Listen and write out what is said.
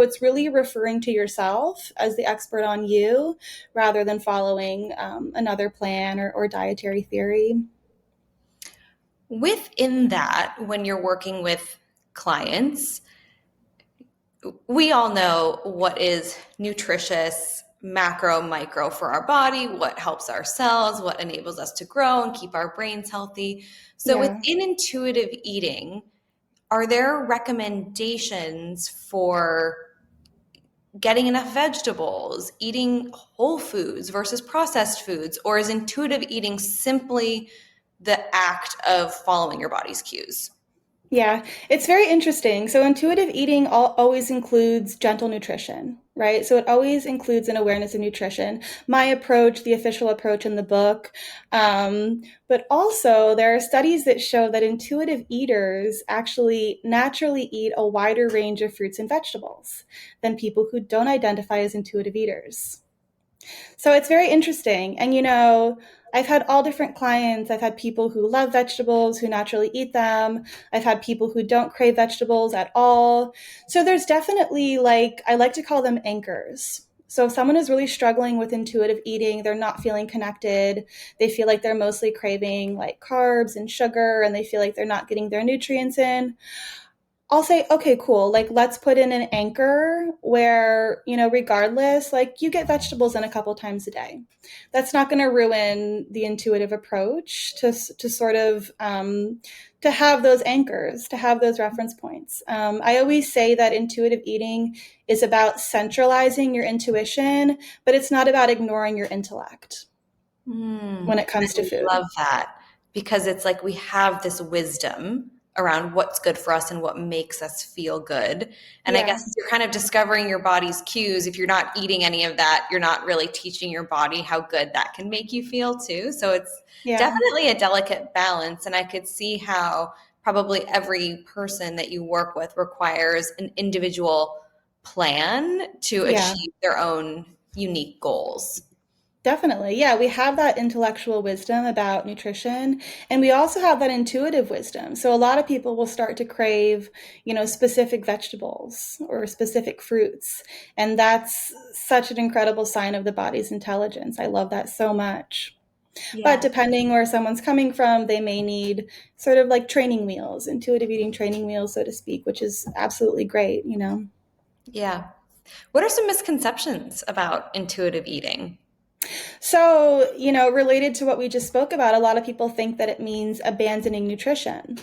It's really referring to yourself as the expert on you rather than following another plan or dietary theory. Within that, when you're working with clients, we all know what is nutritious, macro, micro for our body, what helps our cells, what enables us to grow and keep our brains healthy. So Yeah. within intuitive eating, are there recommendations for getting enough vegetables, eating whole foods versus processed foods, or is intuitive eating simply the act of following your body's cues? Yeah, it's very interesting. So, intuitive eating always includes gentle nutrition, right? So, it always includes an awareness of nutrition. My approach, the official approach in the book. But also, there are studies that show that intuitive eaters actually naturally eat a wider range of fruits and vegetables than people who don't identify as intuitive eaters. So it's very interesting. And, I've had all different clients. I've had people who love vegetables, who naturally eat them. I've had people who don't crave vegetables at all. So there's definitely, like, I like to call them anchors. So if someone is really struggling with intuitive eating, they're not feeling connected, they feel like they're mostly craving like carbs and sugar, and they feel like they're not getting their nutrients in. I'll say, okay, cool. Like, let's put in an anchor where, regardless, like you get vegetables in a couple times a day. That's not going to ruin the intuitive approach to sort of, to have those anchors, to have those reference points. I always say that intuitive eating is about centralizing your intuition, but it's not about ignoring your intellect when it I comes to food. love that because it's like we have this wisdom around what's good for us and what makes us feel good. And I Yeah. guess you're kind of discovering your body's cues. If you're not eating any of that, you're not really teaching your body how good that can make you feel too. So it's Yeah. definitely a delicate balance. And I could see how probably every person that you work with requires an individual plan to Yeah. achieve their own unique goals. Definitely. Yeah, we have that intellectual wisdom about nutrition, and we also have that intuitive wisdom. So a lot of people will start to crave, specific vegetables or specific fruits, and that's such an incredible sign of the body's intelligence. I love that so much. But Yeah. depending where someone's coming from, they may need sort of like training wheels, intuitive eating training wheels, so to speak, which is absolutely great. Yeah. What are some misconceptions about intuitive eating? So, related to what we just spoke about, a lot of people think that it means abandoning nutrition.